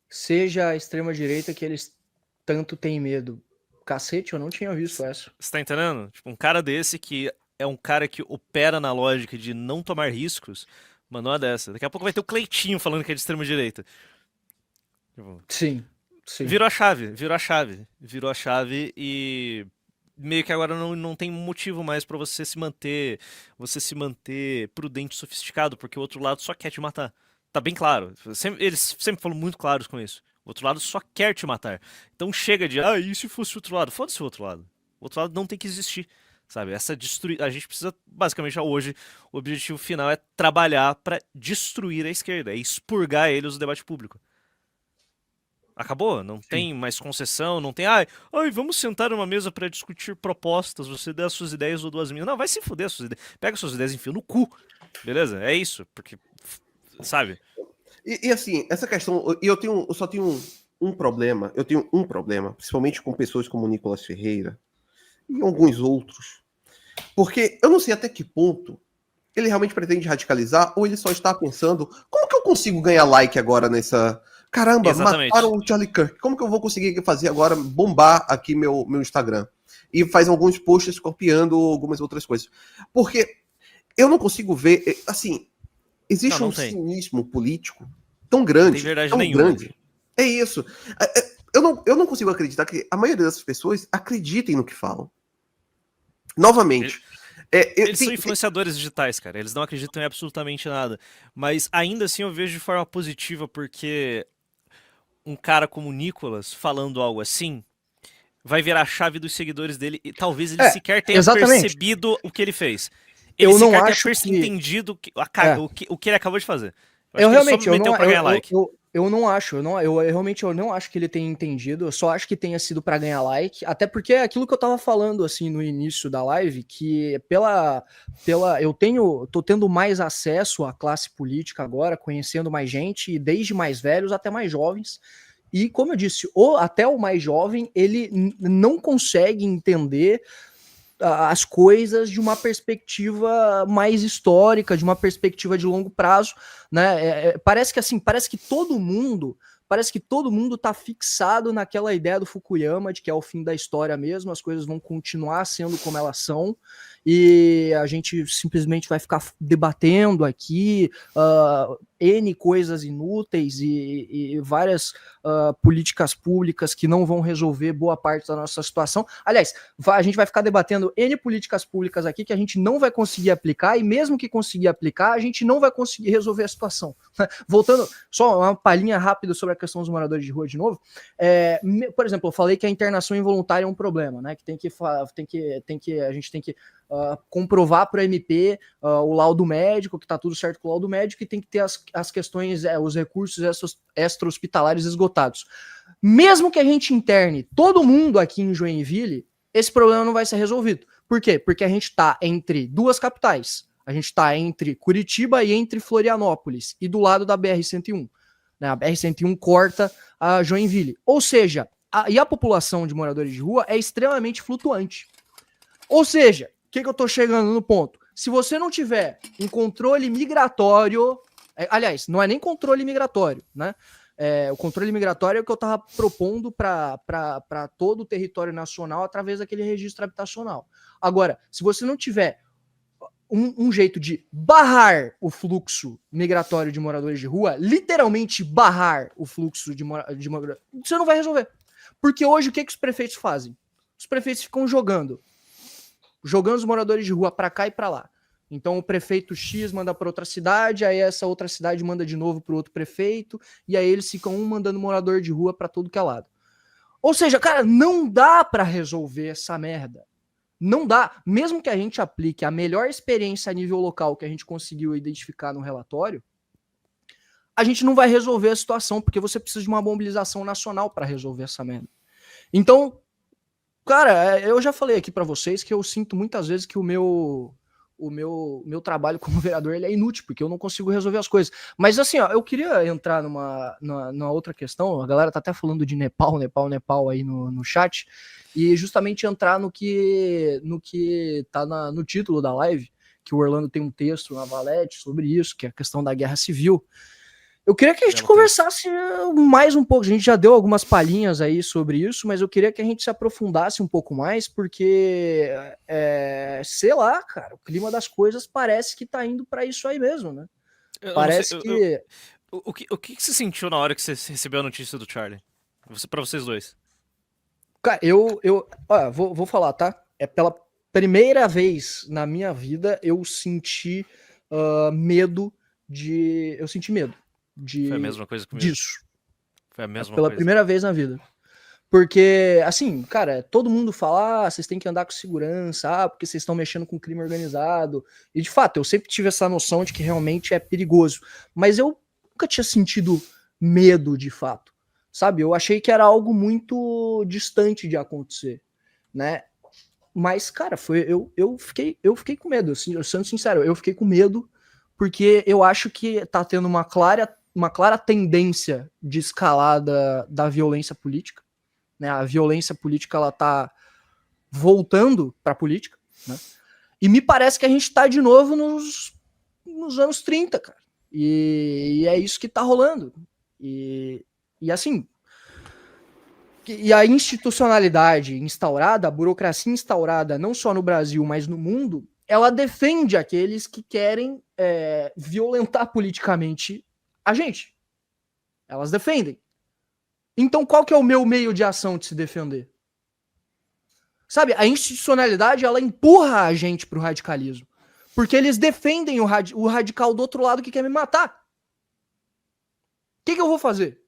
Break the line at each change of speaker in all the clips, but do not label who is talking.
seja a extrema-direita que eles tanto têm medo. Cacete, eu não tinha visto essa.
Você tá entendendo? Tipo, um cara desse que é um cara que opera na lógica de não tomar riscos, mandou uma dessa. Daqui a pouco vai ter o Cleitinho falando que é de extrema-direita. Tipo,
Sim, sim.
virou a chave, virou a chave. Virou a chave e meio que agora não tem motivo mais pra você se manter prudente e sofisticado, porque o outro lado só quer te matar. Tá bem claro. Eles sempre falam muito claros com isso. O outro lado só quer te matar. Então chega de, e se fosse o outro lado? Foda-se o outro lado. O outro lado não tem que existir. Sabe? A gente precisa, basicamente, hoje, o objetivo final é trabalhar pra destruir a esquerda, é expurgar eles do debate público. Acabou, não
Sim.
tem mais concessão, não tem, vamos sentar numa mesa pra discutir propostas, você dê as suas ideias ou duas minhas. Não, vai se fuder as suas ideias. Pega as suas ideias e enfia no cu. Beleza? É isso, porque, sabe?
E assim, essa questão, eu só tenho um problema, eu tenho um problema, principalmente com pessoas como o Nicolas Ferreira e alguns outros, porque eu não sei até que ponto ele realmente pretende radicalizar ou ele só está pensando, como que eu consigo ganhar like agora nessa... Caramba, mataram
Exatamente.
o Charlie Kirk, como que eu vou conseguir fazer agora, bombar aqui meu Instagram? E faz alguns posts copiando algumas outras coisas. Porque eu não consigo ver, assim,
Não,
existe um
não tem.
cinismo político tão
Não tem
grande,
verdade
tão
nenhuma.
grande. É isso. Eu não consigo acreditar que a maioria dessas pessoas acreditem no que falam.
Ele-
Novamente,
Eles são influenciadores digitais, cara. Eles não acreditam em absolutamente nada. Mas ainda assim eu vejo de forma positiva, porque um cara como o Nicolas falando algo assim vai virar a chave dos seguidores dele e talvez ele
É,
sequer tenha
exatamente.
percebido o que ele fez. Ele
Eu não
sequer tenha
acho que.
entendido
É,
o que ele acabou de fazer. Eu acho
eu
que ele só
realmente,
meteu pra ganhar like.
eu não acho, eu realmente eu não acho que ele tenha entendido, eu só acho que tenha sido pra ganhar like, até porque é aquilo que eu tava falando, assim, no início da live, que tô tendo mais acesso à classe política agora, conhecendo mais gente, desde mais velhos até mais jovens, e como eu disse, até o mais jovem, ele não consegue entender as coisas de uma perspectiva mais histórica, de uma perspectiva de longo prazo, né? Parece que assim, parece que todo mundo está fixado naquela ideia do Fukuyama de que é o fim da história mesmo, as coisas vão continuar sendo como elas são e a gente simplesmente vai ficar debatendo aqui N coisas inúteis e várias políticas públicas que não vão resolver boa parte da nossa situação. Aliás, a gente vai ficar debatendo N políticas públicas aqui que a gente não vai conseguir aplicar, e mesmo que conseguir aplicar, a gente não vai conseguir resolver a situação. Voltando, só uma palhinha rápida sobre a questão dos moradores de rua de novo. Por exemplo, eu falei que a internação involuntária é um problema, né? Que a gente tem que comprovar para o MP o laudo médico, que está tudo certo com o laudo médico, e tem que ter as questões, os recursos extra-hospitalares esgotados. Mesmo que a gente interne todo mundo aqui em Joinville, esse problema não vai ser resolvido. Por quê? Porque a gente está entre duas capitais. A gente está entre Curitiba e entre Florianópolis, e do lado da BR-101. Né? A BR-101 corta a Joinville. Ou seja, e a população de moradores de rua é extremamente flutuante. Ou seja, o que eu estou chegando no ponto? Se você não tiver um controle migratório, aliás, não é nem controle migratório, né? O controle migratório é o que eu estava propondo para todo o território nacional através daquele registro habitacional. Agora, se você não tiver um jeito de barrar o fluxo migratório de moradores de rua, literalmente barrar o fluxo de moradores, você não vai resolver. Porque hoje o que os prefeitos fazem? Os prefeitos ficam jogando os moradores de rua para cá e para lá. Então o prefeito X manda para outra cidade, aí essa outra cidade manda de novo para outro prefeito, e aí eles ficam mandando morador de rua para todo que é lado. Ou seja, cara, não dá para resolver essa merda. Não dá. Mesmo que a gente aplique a melhor experiência a nível local que a gente conseguiu identificar no relatório, a gente não vai resolver a situação, porque você precisa de uma mobilização nacional para resolver essa merda. Então, cara, eu já falei aqui para vocês que eu sinto muitas vezes que o meu trabalho como vereador ele é inútil, porque eu não consigo resolver as coisas. Mas assim, ó, eu queria entrar numa outra questão, a galera tá até falando de Nepal aí no chat, e justamente entrar no que tá no título da live, que o Orlando tem um texto na Valete sobre isso, que é a questão da guerra civil. Eu queria que a gente conversasse mais um pouco. A gente já deu algumas palhinhas aí sobre isso, mas eu queria que a gente se aprofundasse um pouco mais, porque, sei lá, cara, o clima das coisas parece que tá indo pra isso aí mesmo, né? Parece que...
O que você sentiu na hora que você recebeu a notícia do Charlie? Pra vocês dois.
Cara, olha, vou falar, tá? É pela primeira vez na minha vida eu senti medo de... Eu senti medo
Foi a mesma coisa comigo.
disso.
Foi a mesma
Pela
coisa.
primeira vez na vida. Porque, assim, cara, todo mundo fala, vocês têm que andar com segurança, porque vocês estão mexendo com crime organizado. E, de fato, eu sempre tive essa noção de que realmente é perigoso. Mas eu nunca tinha sentido medo, de fato. Sabe? Eu achei que era algo muito distante de acontecer, né? Mas, cara, eu fiquei com medo, assim, eu sendo sincero, eu fiquei com medo porque eu acho que tá tendo uma clara tendência de escalada da violência política, né? A violência política, ela tá voltando pra política, né? E me parece que a gente tá de novo nos anos 30, cara. E é isso que tá rolando. E assim, e a institucionalidade instaurada, a burocracia instaurada, não só no Brasil, mas no mundo, ela defende aqueles que querem violentar politicamente a gente. Elas defendem. Então, qual que é o meu meio de ação de se defender? Sabe, a institucionalidade, ela empurra a gente pro radicalismo. Porque eles defendem o radical do outro lado que quer me matar. O que eu vou fazer?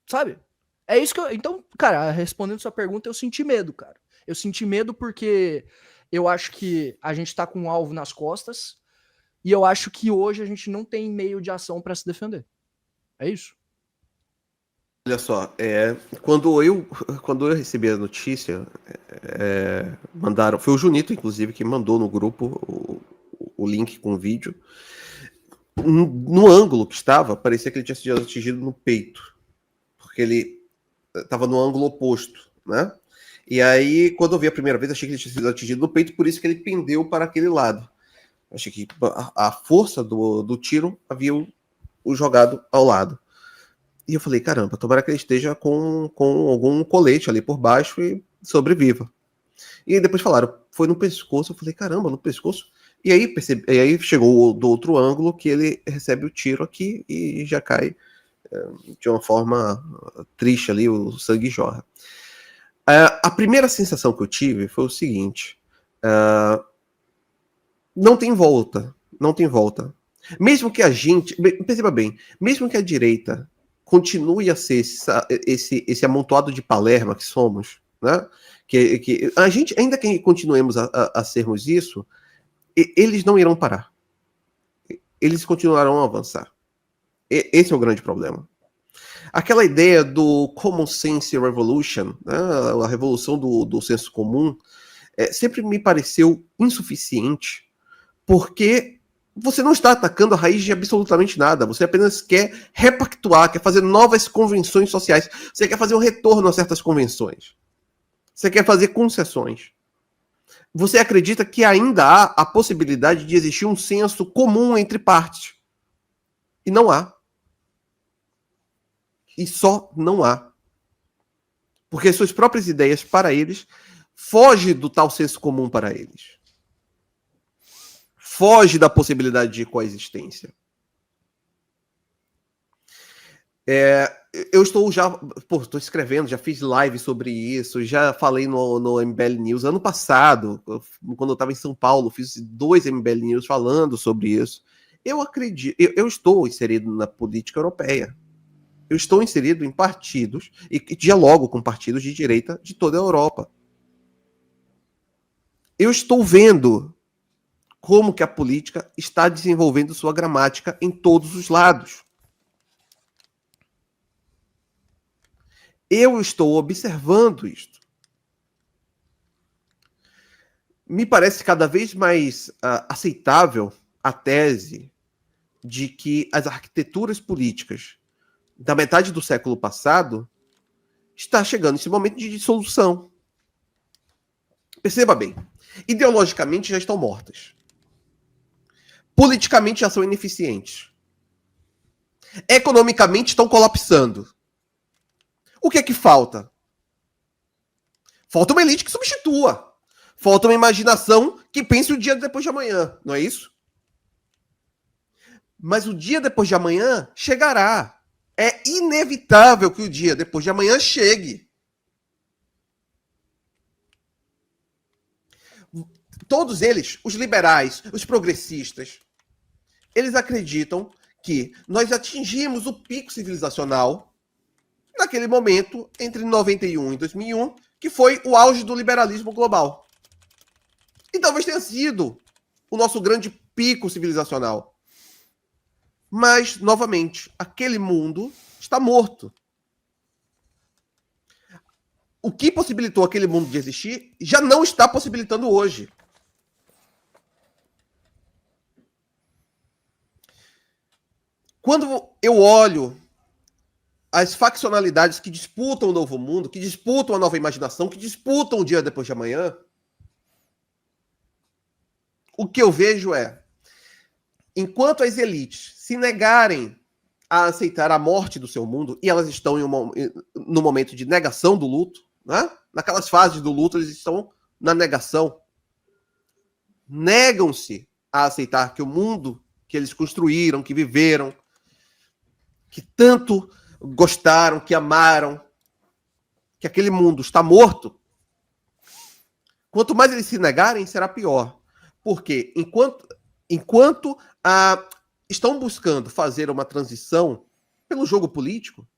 Sabe? É isso que eu... Então, cara, respondendo sua pergunta, eu senti medo, cara. Eu senti medo porque eu acho que a gente tá com um alvo nas costas e eu acho que hoje a gente não tem meio de ação pra se defender. É isso.
Olha só, quando eu recebi a notícia, mandaram, foi o Junito, inclusive, que mandou no grupo o link com o vídeo. No ângulo que estava, parecia que ele tinha sido atingido no peito, porque ele estava no ângulo oposto, né? E aí, quando eu vi a primeira vez, achei que ele tinha sido atingido no peito, por isso que ele pendeu para aquele lado. Achei que a força do tiro havia o jogado ao lado. E eu falei, caramba, tomara que ele esteja com algum colete ali por baixo e sobreviva. E aí depois falaram, foi no pescoço. Eu falei, caramba, no pescoço? E aí chegou do outro ângulo que ele recebe o tiro aqui e já cai de uma forma triste ali, o sangue jorra. A primeira sensação que eu tive foi o seguinte, não tem volta, não tem volta. Mesmo que a gente, perceba bem, mesmo que a direita continue a ser esse amontoado de palerma que somos, né? Que a gente, ainda que continuemos a sermos isso, eles não irão parar. Eles continuarão a avançar. Esse é o grande problema. Aquela ideia do common sense revolution, né? A revolução do senso comum, sempre me pareceu insuficiente, porque você não está atacando a raiz de absolutamente nada. Você apenas quer repactuar, quer fazer novas convenções sociais. Você quer fazer um retorno a certas convenções. Você quer fazer concessões. Você acredita que ainda há a possibilidade de existir um senso comum entre partes. E não há. E só não há. Porque suas próprias ideias para eles fogem do tal senso comum para eles. Foge da possibilidade de coexistência. Eu estou escrevendo, já fiz live sobre isso, já falei no MBL News ano passado, quando eu estava em São Paulo, fiz 2 MBL News falando sobre isso. Eu acredito, eu estou inserido na política europeia. Eu estou inserido em partidos e dialogo com partidos de direita de toda a Europa. Eu estou vendo como que a política está desenvolvendo sua gramática em todos os lados. Eu estou observando isto. Me parece cada vez mais aceitável a tese de que as arquiteturas políticas da metade do século passado está chegando esse momento de dissolução. Perceba bem, ideologicamente já estão mortas. Politicamente já são ineficientes. Economicamente estão colapsando. O que é que falta? Falta uma elite que substitua. Falta uma imaginação que pense o dia depois de amanhã, não é isso? Mas o dia depois de amanhã chegará. É inevitável que o dia depois de amanhã chegue. Todos eles, os liberais, os progressistas, eles acreditam que nós atingimos o pico civilizacional naquele momento entre 91 e 2001, que foi o auge do liberalismo global. E talvez tenha sido o nosso grande pico civilizacional. Mas, novamente, aquele mundo está morto. O que possibilitou aquele mundo de existir já não está possibilitando hoje. Quando eu olho as faccionalidades que disputam o novo mundo, que disputam a nova imaginação, que disputam o dia depois de amanhã, o que eu vejo é, enquanto as elites se negarem a aceitar a morte do seu mundo, e elas estão no momento de negação do luto, né? Naquelas fases do luto, eles estão na negação. Negam-se a aceitar que o mundo que eles construíram, que viveram, que tanto gostaram, que amaram, que aquele mundo está morto. Quanto mais eles se negarem, será pior. Porque enquanto estão buscando fazer uma transição pelo jogo político,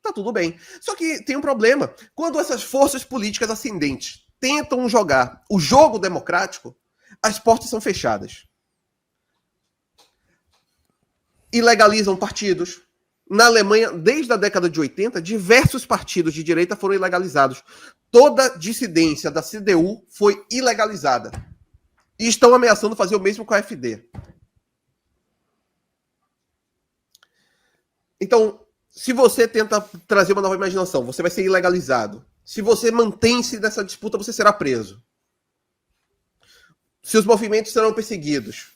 tá tudo bem. Só que tem um problema. Quando essas forças políticas ascendentes tentam jogar o jogo democrático, as portas são fechadas. Ilegalizam partidos. Na Alemanha, desde a década de 80, diversos partidos de direita foram ilegalizados. Toda dissidência da CDU foi ilegalizada. E estão ameaçando fazer o mesmo com a AfD. Então, se você tenta trazer uma nova imaginação, você vai ser ilegalizado. Se você mantém-se nessa disputa, você será preso. Seus movimentos serão perseguidos.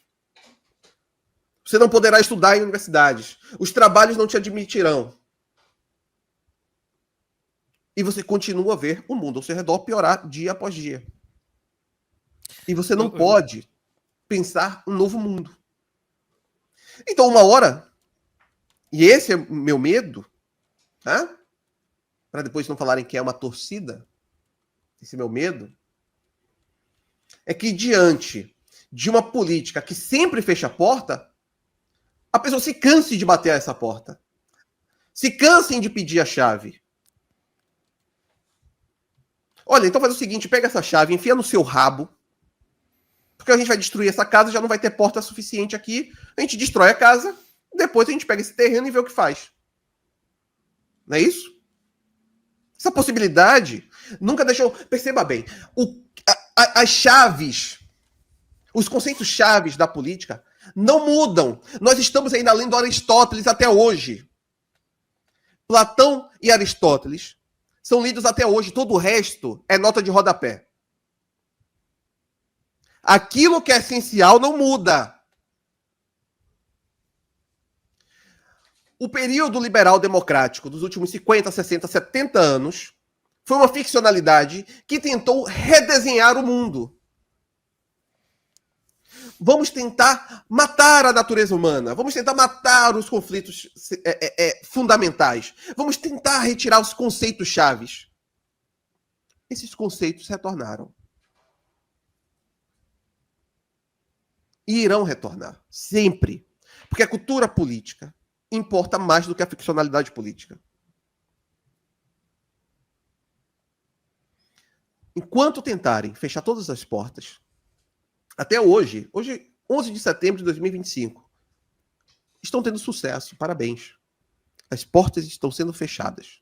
Você não poderá estudar em universidades. Os trabalhos não te admitirão. E você continua a ver o mundo ao seu redor piorar dia após dia. E você não pode pensar um novo mundo. Então, uma hora, e esse é o meu medo, né? Para depois não falarem que é uma torcida, esse meu medo, é que diante de uma política que sempre fecha a porta, a pessoa se canse de bater essa porta. Se cansem de pedir a chave. Olha, então faz o seguinte, pega essa chave, enfia no seu rabo, porque a gente vai destruir essa casa, já não vai ter porta suficiente aqui, a gente destrói a casa, depois a gente pega esse terreno e vê o que faz. Não é isso? Essa possibilidade nunca deixou... Perceba bem, as chaves, os conceitos chaves da política não mudam. Nós estamos ainda lendo Aristóteles até hoje. Platão e Aristóteles são lidos até hoje. Todo o resto é nota de rodapé. Aquilo que é essencial não muda. O período liberal democrático dos últimos 50, 60, 70 anos foi uma ficcionalidade que tentou redesenhar o mundo. Vamos tentar matar a natureza humana. Vamos tentar matar os conflitos fundamentais. Vamos tentar retirar os conceitos chaves. Esses conceitos retornaram. E irão retornar. Sempre. Porque a cultura política importa mais do que a ficcionalidade política. Enquanto tentarem fechar todas as portas, até hoje, 11 de setembro de 2025, estão tendo sucesso, parabéns. As portas estão sendo fechadas.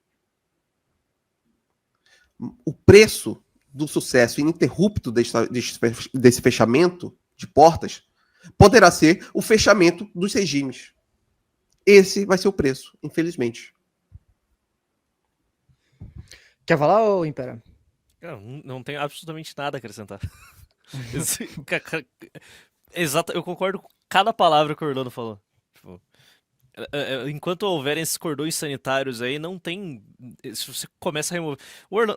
O preço do sucesso ininterrupto desse fechamento de portas poderá ser o fechamento dos regimes. Esse vai ser o preço, infelizmente.
Quer falar, ô Impera?
Não tenho absolutamente nada a acrescentar. Exato, eu concordo com cada palavra que o Orlando falou. Tipo, Enquanto houverem esses cordões sanitários aí, não tem. Se você começa a remover.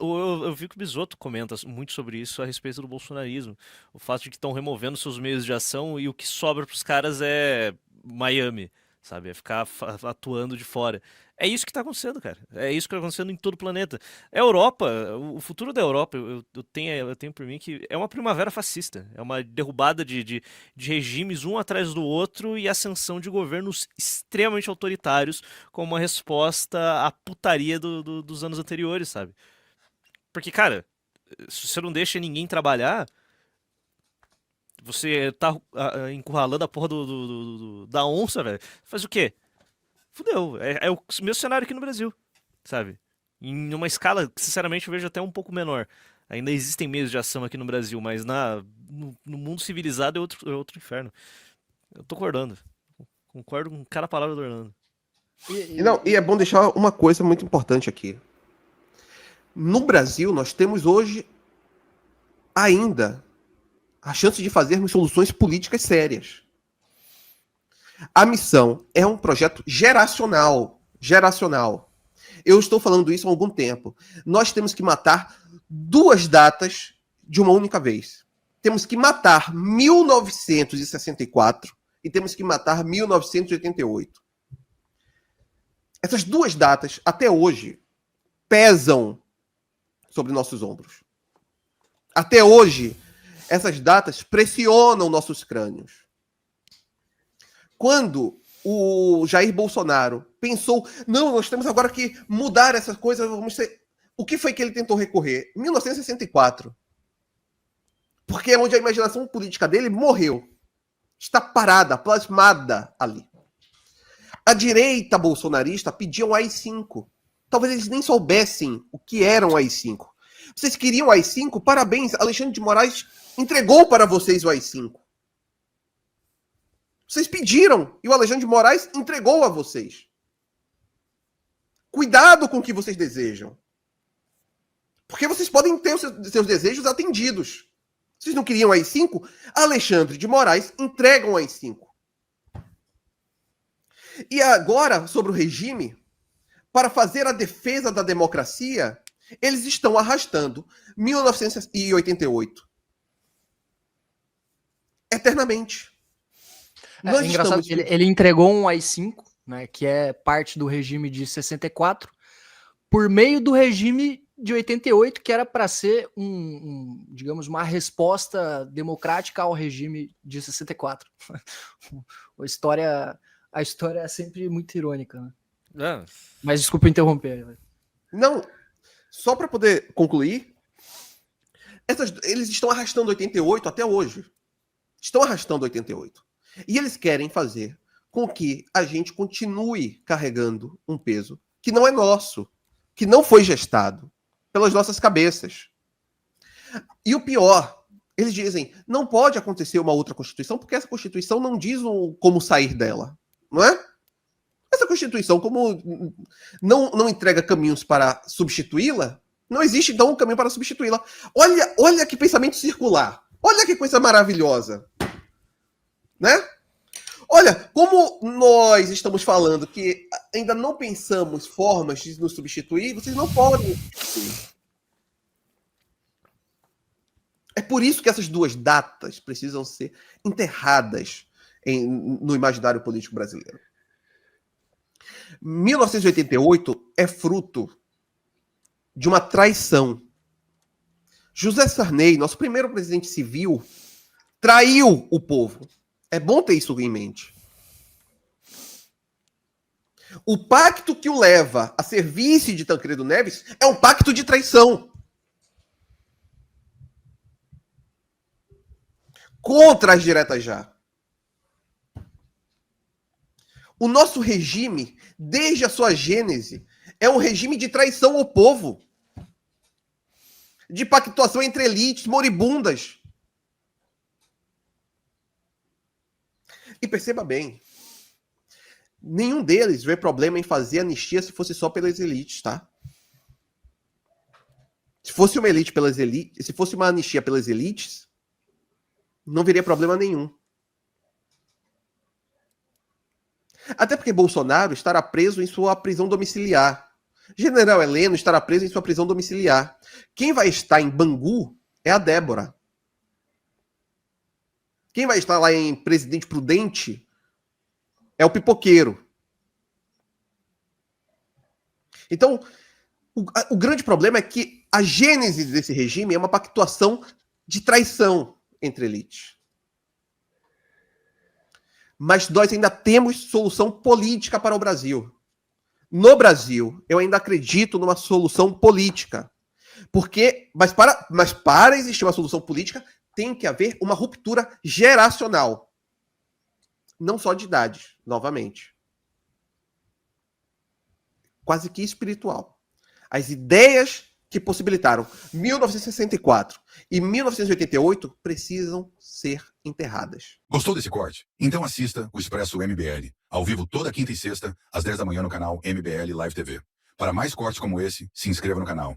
Eu vi que o Bisotto comenta muito sobre isso a respeito do bolsonarismo. O fato de que estão removendo seus meios de ação e o que sobra pros caras é Miami, sabe? É ficar atuando de fora. É isso que tá acontecendo, cara. É isso que tá acontecendo em todo o planeta. A Europa, o futuro da Europa, eu tenho por mim que é uma primavera fascista. É uma derrubada de regimes um atrás do outro e ascensão de governos extremamente autoritários como uma resposta à putaria dos anos anteriores, sabe? Porque, cara, se você não deixa ninguém trabalhar, você tá encurralando a porra da onça, velho. Faz o quê? Fudeu. É o mesmo cenário aqui no Brasil, sabe? Em uma escala que, sinceramente, eu vejo até um pouco menor. Ainda existem meios de ação aqui no Brasil, mas no mundo civilizado é outro inferno. Eu tô concordando. Concordo com cada palavra do Orlando.
E é bom deixar uma coisa muito importante aqui. No Brasil, nós temos hoje ainda a chance de fazermos soluções políticas sérias. A missão é um projeto geracional. Geracional. Eu estou falando isso há algum tempo. Nós temos que matar 2 datas de uma única vez. Temos que matar 1964 e temos que matar 1988. Essas 2 datas, até hoje, pesam sobre nossos ombros. Até hoje, essas datas pressionam nossos crânios. Quando o Jair Bolsonaro pensou, não, nós temos agora que mudar essa coisa, o que foi que ele tentou recorrer? 1964. Porque é onde a imaginação política dele morreu. Está parada, plasmada ali. A direita bolsonarista pediu um AI-5. Talvez eles nem soubessem o que era um AI-5. Vocês queriam AI-5? Parabéns, Alexandre de Moraes entregou para vocês o AI-5. Vocês pediram e o Alexandre de Moraes entregou a vocês. Cuidado com o que vocês desejam. Porque vocês podem ter os seus desejos atendidos. Vocês não queriam AI-5? Alexandre de Moraes entrega um AI-5. E agora, sobre o regime, para fazer a defesa da democracia, eles estão arrastando 1988 eternamente.
É engraçado que ele entregou um AI-5, né, que é parte do regime de 64, por meio do regime de 88, que era para ser digamos, uma resposta democrática ao regime de 64. A história é sempre muito irônica, né? Mas desculpa interromper.
Não, só para poder concluir, eles estão arrastando 88 até hoje. Estão arrastando 88. E eles querem fazer com que a gente continue carregando um peso que não é nosso, que não foi gestado pelas nossas cabeças. E o pior, eles dizem, não pode acontecer uma outra Constituição, porque essa Constituição não diz como sair dela, não é? Essa Constituição, como não entrega caminhos para substituí-la, não existe, então, um caminho para substituí-la. Olha que pensamento circular. Olha que coisa maravilhosa. Né? Olha, como nós estamos falando que ainda não pensamos formas de nos substituir, vocês não podem substituir. É por isso que essas 2 datas precisam ser enterradas no imaginário político brasileiro. 1988 é fruto de uma traição. José Sarney, nosso primeiro presidente civil, traiu o povo. É bom ter isso em mente. O pacto que o leva a ser vice de Tancredo Neves é um pacto de traição. Contra as diretas já. O nosso regime, desde a sua gênese, é um regime de traição ao povo. De pactuação entre elites moribundas. E perceba bem, nenhum deles vê problema em fazer anistia se fosse só pelas elites, tá? Se fosse uma elite pelas elites, se fosse uma anistia pelas elites, não veria problema nenhum. Até porque Bolsonaro estará preso em sua prisão domiciliar. General Heleno estará preso em sua prisão domiciliar. Quem vai estar em Bangu é a Débora. Quem vai estar lá em Presidente Prudente é o pipoqueiro. Então, o grande problema é que a gênese desse regime é uma pactuação de traição entre elites. Mas nós ainda temos solução política para o Brasil. No Brasil, eu ainda acredito numa solução política. Mas para existir uma solução política, tem que haver uma ruptura geracional. Não só de idade, novamente. Quase que espiritual. As ideias que possibilitaram 1964 e 1988 precisam ser enterradas.
Gostou desse corte? Então assista o Expresso MBL, ao vivo toda quinta e sexta, às 10 da manhã no canal MBL Live TV. Para mais cortes como esse, se inscreva no canal.